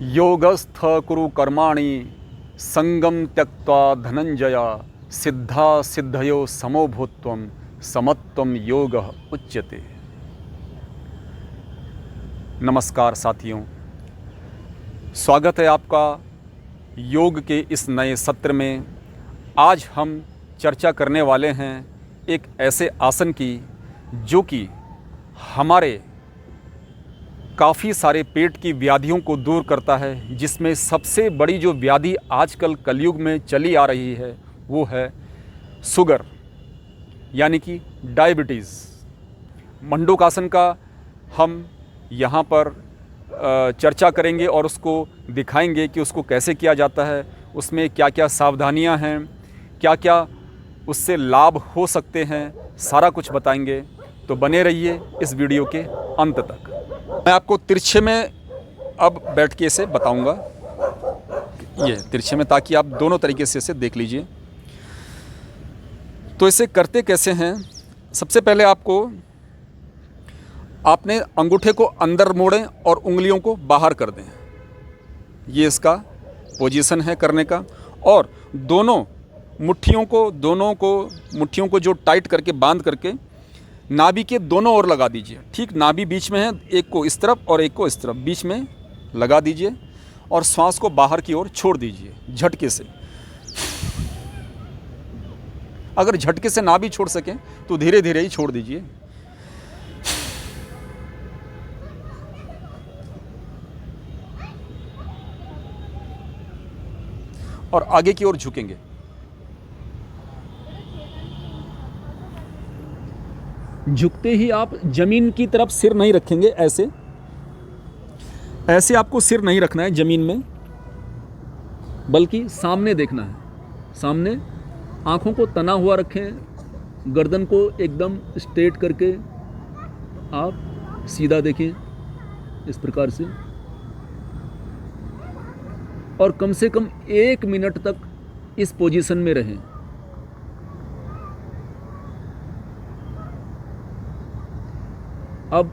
योगस्थ कुरु कर्माणि संगम त्यक्त्वा धनंजय सिद्धा सिद्धयो समो भूत्वं समत्वम योगः उच्यते। नमस्कार साथियों, स्वागत है आपका योग के इस नए सत्र में। आज हम चर्चा करने वाले हैं एक ऐसे आसन की जो कि हमारे काफ़ी सारे पेट की व्याधियों को दूर करता है, जिसमें सबसे बड़ी जो व्याधि आजकल कलयुग में चली आ रही है वो है शुगर यानी कि डायबिटीज़। मंडूकासन का हम यहाँ पर चर्चा करेंगे और उसको दिखाएंगे कि उसको कैसे किया जाता है, उसमें क्या क्या सावधानियाँ हैं, क्या क्या उससे लाभ हो सकते हैं, सारा कुछ बताएंगे। तो बने रहिए इस वीडियो के अंत तक। मैं आपको तिरछे में अब बैठ के इसे बताऊंगा, ये तिरछे में, ताकि आप दोनों तरीके से इसे देख लीजिए। तो इसे करते कैसे हैं? सबसे पहले आपने अंगूठे को अंदर मोड़ें और उंगलियों को बाहर कर दें। ये इसका पोजीशन है करने का। और दोनों मुट्ठियों को जो टाइट करके बांध करके नाभि के दोनों ओर लगा दीजिए। ठीक नाभि बीच में है, एक को इस तरफ और एक को इस तरफ, बीच में लगा दीजिए और श्वास को बाहर की ओर छोड़ दीजिए झटके से। अगर झटके से ना भी छोड़ सकें तो धीरे धीरे ही छोड़ दीजिए। और आगे की ओर झुकेंगे। झुकते ही आप जमीन की तरफ सिर नहीं रखेंगे, ऐसे आपको सिर नहीं रखना है जमीन में, बल्कि सामने देखना है। सामने आंखों को तना हुआ रखें, गर्दन को एकदम स्ट्रेट करके आप सीधा देखें इस प्रकार से। और कम से कम 1 मिनट तक इस पोजीशन में रहें। अब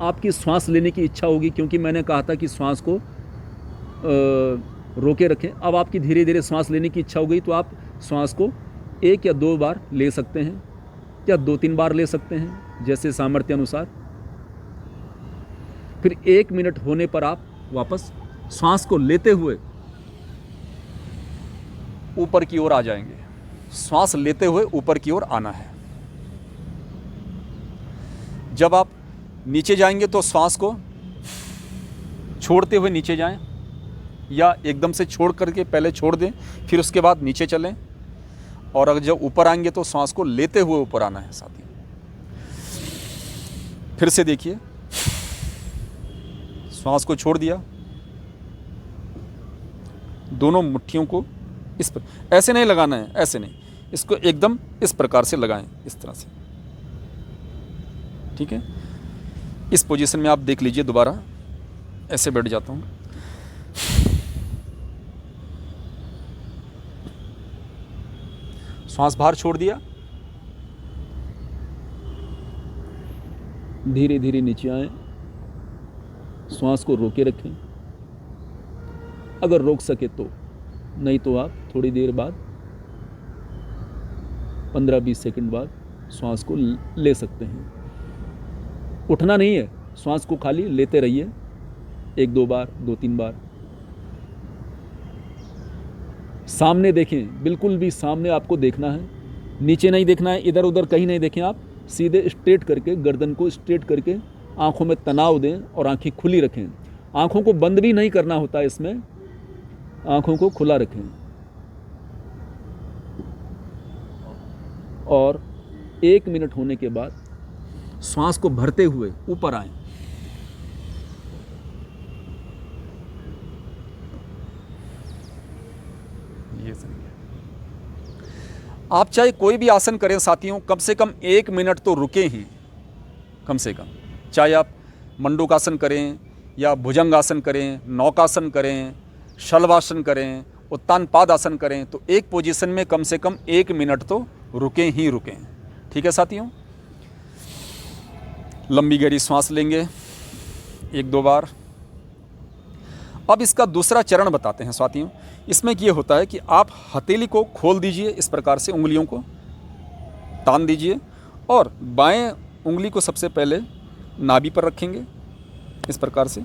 आपकी सांस लेने की इच्छा होगी, क्योंकि मैंने कहा था कि सांस को रोके रखें। अब आपकी धीरे धीरे सांस लेने की इच्छा हो गई तो आप सांस को 1 या 2 बार ले सकते हैं या 2-3 बार ले सकते हैं, जैसे सामर्थ्य अनुसार। फिर 1 मिनट होने पर आप वापस सांस को लेते हुए ऊपर की ओर आ जाएंगे। सांस लेते हुए ऊपर की ओर आना है। जब आप नीचे जाएंगे तो श्वास को छोड़ते हुए नीचे जाएं, या एकदम से छोड़ करके पहले छोड़ दें, फिर उसके बाद नीचे चलें। और अगर जब ऊपर आएंगे तो श्वास को लेते हुए ऊपर आना है साथी। फिर से देखिए, श्वास को छोड़ दिया, दोनों मुट्ठियों को इस पर, ऐसे नहीं लगाना है, ऐसे नहीं, इसको एकदम इस प्रकार से लगाएं, इस तरह से। ठीक है, इस पोजीशन में आप देख लीजिए। दोबारा ऐसे बैठ जाता हूं। श्वास बाहर छोड़ दिया, धीरे धीरे नीचे आए, श्वास को रोके रखें अगर रोक सके तो, नहीं तो आप थोड़ी देर बाद 15-20 सेकंड बाद श्वास को ले सकते हैं। उठना नहीं है, श्वास को खाली लेते रहिए 1-2 बार, 2-3 बार। सामने देखें, बिल्कुल भी सामने आपको देखना है, नीचे नहीं देखना है, इधर उधर कहीं नहीं देखें। आप सीधे स्ट्रेट करके, गर्दन को स्ट्रेट करके आंखों में तनाव दें और आंखें खुली रखें। आंखों को बंद भी नहीं करना होता है इसमें, आंखों को खुला रखें। और 1 मिनट होने के बाद श्वास को भरते हुए ऊपर आएं। ये सही है। आप चाहे कोई भी आसन करें साथियों, कम से कम 1 मिनट तो रुके ही, कम से कम। चाहे आप मंडूकासन करें या भुजंगासन करें, नौकासन करें, शलवासन करें, उत्तान पादासन करें, तो एक पोजीशन में कम से कम 1 मिनट तो रुकें ही रुकें। ठीक है साथियों, लंबी गहरी सांस लेंगे 1-2 बार। अब इसका दूसरा चरण बताते हैं साथियों। इसमें ये होता है कि आप हथेली को खोल दीजिए, इस प्रकार से उंगलियों को तान दीजिए और बाएं उंगली को सबसे पहले नाभि पर रखेंगे इस प्रकार से,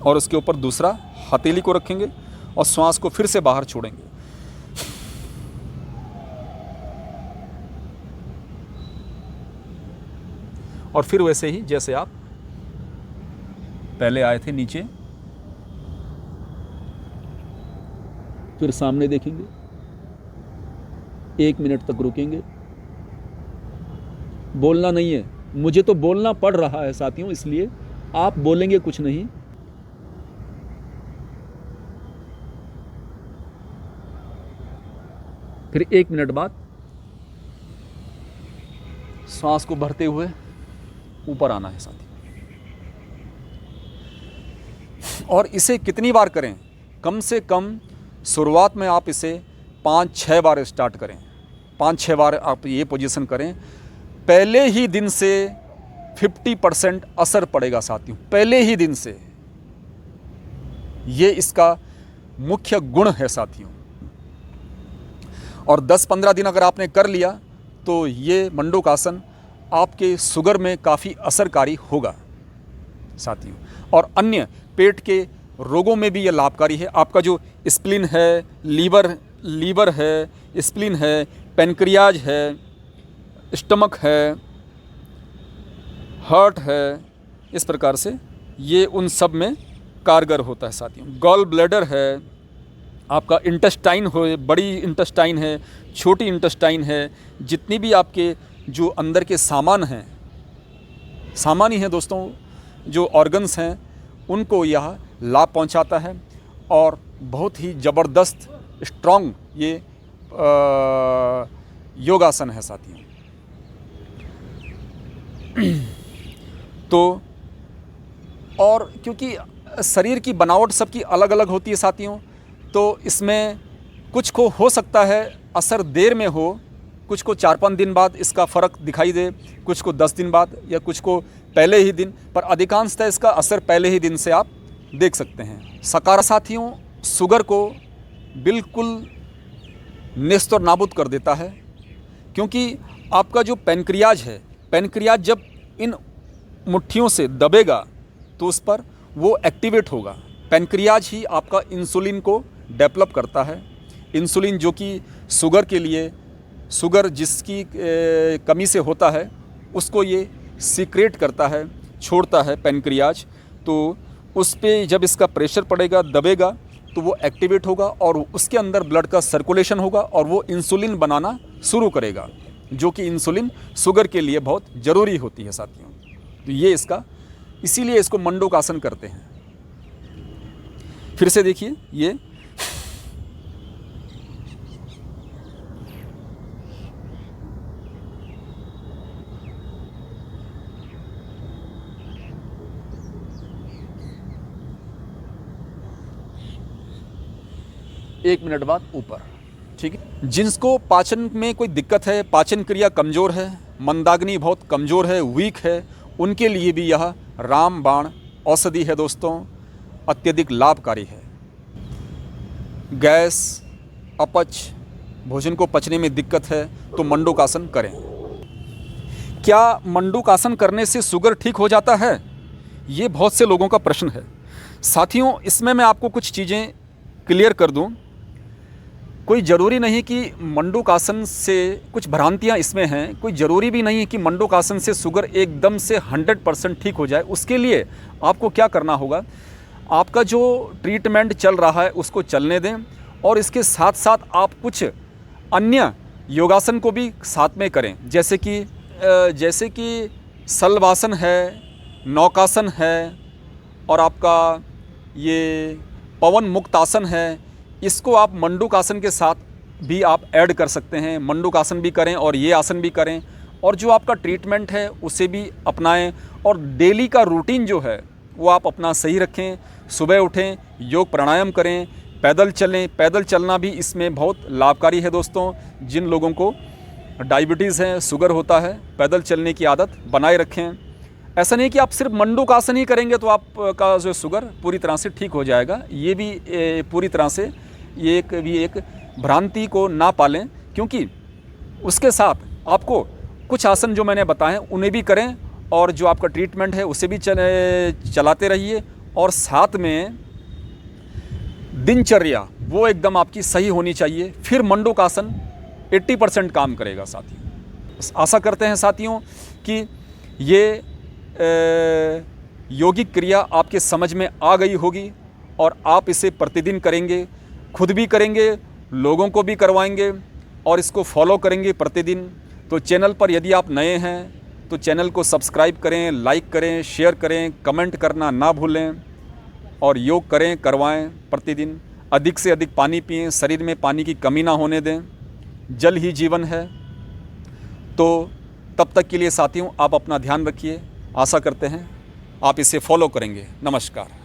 और उसके ऊपर दूसरा हथेली को रखेंगे और श्वास को फिर से बाहर छोड़ेंगे। और फिर वैसे ही जैसे आप पहले आए थे नीचे, फिर सामने देखेंगे, 1 मिनट तक रुकेंगे। बोलना नहीं है, मुझे तो बोलना पड़ रहा है साथियों, इसलिए आप बोलेंगे कुछ नहीं। फिर 1 मिनट बाद सांस को भरते हुए ऊपर आना है साथियों। और इसे कितनी बार करें? कम से कम शुरुआत में आप इसे 5-6 बार स्टार्ट करें। 5-6 बार आप ये पोजीशन करें। पहले ही दिन से 50% असर पड़ेगा साथियों, पहले ही दिन से। ये इसका मुख्य गुण है साथियों। और 10-15 दिन अगर आपने कर लिया तो ये मंडूकासन आपके शुगर में काफ़ी असरकारी होगा साथियों। और अन्य पेट के रोगों में भी ये लाभकारी है। आपका जो स्प्लीन है, लीवर है, स्प्लीन है, पैनक्रियाज है, स्टमक है, हार्ट है, इस प्रकार से ये उन सब में कारगर होता है साथियों। गॉल ब्लैडर है, आपका इंटेस्टाइन हो, बड़ी इंटेस्टाइन है, छोटी इंटेस्टाइन है, जितनी भी आपके जो अंदर के सामान हैं, सामान ही हैं दोस्तों, जो ऑर्गन्स हैं, उनको यह लाभ पहुंचाता है। और बहुत ही ज़बरदस्त स्ट्रॉन्ग ये योगासन है साथियों। तो और क्योंकि शरीर की बनावट सबकी अलग अलग होती है साथियों, तो इसमें कुछ को हो सकता है असर देर में हो, कुछ को 4-5 दिन बाद इसका फ़र्क दिखाई दे, कुछ को 10 दिन बाद, या कुछ को पहले ही दिन, पर अधिकांशतः इसका असर पहले ही दिन से आप देख सकते हैं। सकारात्मक साथियों शुगर को बिल्कुल नेस्त और नाबूद कर देता है। क्योंकि आपका जो पैनक्रियाज है, पैनक्रियाज जब इन मुट्ठियों से दबेगा तो उस पर वो एक्टिवेट होगा। पैनक्रियाज ही आपका इंसुलिन को डेवलप करता है। इंसुलिन जो कि शुगर के लिए, शुगर जिसकी कमी से होता है, उसको ये सीक्रेट करता है, छोड़ता है पैनक्रियाज। तो उस पर जब इसका प्रेशर पड़ेगा, दबेगा, तो वो एक्टिवेट होगा और उसके अंदर ब्लड का सर्कुलेशन होगा और वो इंसुलिन बनाना शुरू करेगा, जो कि इंसुलिन शुगर के लिए बहुत ज़रूरी होती है साथियों। तो ये इसका, इसीलिए इसको मंडूकासन करते हैं। फिर से देखिए, ये एक मिनट बाद ऊपर, ठीक है। जिनको पाचन में कोई दिक्कत है, पाचन क्रिया कमज़ोर है, मंदाग्नि बहुत कमज़ोर है, वीक है, उनके लिए भी यह रामबाण औषधि है दोस्तों, अत्यधिक लाभकारी है। गैस, अपच, भोजन को पचने में दिक्कत है तो मंडूकासन करें। क्या मंडूकासन करने से शुगर ठीक हो जाता है? ये बहुत से लोगों का प्रश्न है साथियों। इसमें मैं आपको कुछ चीज़ें क्लियर कर दूं। कोई ज़रूरी नहीं कि मंडूकासन से, कुछ भ्रांतियां इसमें हैं, कोई ज़रूरी भी नहीं है कि मंडूकासन से शुगर एकदम से 100% ठीक हो जाए। उसके लिए आपको क्या करना होगा, आपका जो ट्रीटमेंट चल रहा है उसको चलने दें, और इसके साथ साथ आप कुछ अन्य योगासन को भी साथ में करें, जैसे कि शलभासन है, नौकासन है, और आपका ये पवन मुक्तासन है। इसको आप मंडूकासन के साथ भी आप ऐड कर सकते हैं। मंडूकासन भी करें और ये आसन भी करें, और जो आपका ट्रीटमेंट है उसे भी अपनाएं। और डेली का रूटीन जो है वो आप अपना सही रखें। सुबह उठें, योग प्राणायाम करें, पैदल चलें। पैदल चलना भी इसमें बहुत लाभकारी है दोस्तों। जिन लोगों को डायबिटीज़ है, शुगर होता है, पैदल चलने की आदत बनाए रखें। ऐसा नहीं कि आप सिर्फ मंडूकासन ही करेंगे तो आपका जो शुगर पूरी तरह से ठीक हो जाएगा। ये भी पूरी तरह से ये एक भ्रांति को ना पालें, क्योंकि उसके साथ आपको कुछ आसन जो मैंने बताए उन्हें भी करें और जो आपका ट्रीटमेंट है उसे भी चलाते रहिए। और साथ में दिनचर्या वो एकदम आपकी सही होनी चाहिए, फिर मंडूकासन 80% काम करेगा साथियों। आशा करते हैं साथियों कि ये यौगिक क्रिया आपके समझ में आ गई होगी और आप इसे प्रतिदिन करेंगे, खुद भी करेंगे, लोगों को भी करवाएंगे और इसको फॉलो करेंगे प्रतिदिन। तो चैनल पर यदि आप नए हैं तो चैनल को सब्सक्राइब करें, लाइक करें, शेयर करें, कमेंट करना ना भूलें और योग करें, करवाएं प्रतिदिन। अधिक से अधिक पानी पिएं, शरीर में पानी की कमी ना होने दें, जल ही जीवन है। तो तब तक के लिए साथियों आप अपना ध्यान रखिए। आशा करते हैं आप इसे फॉलो करेंगे। नमस्कार।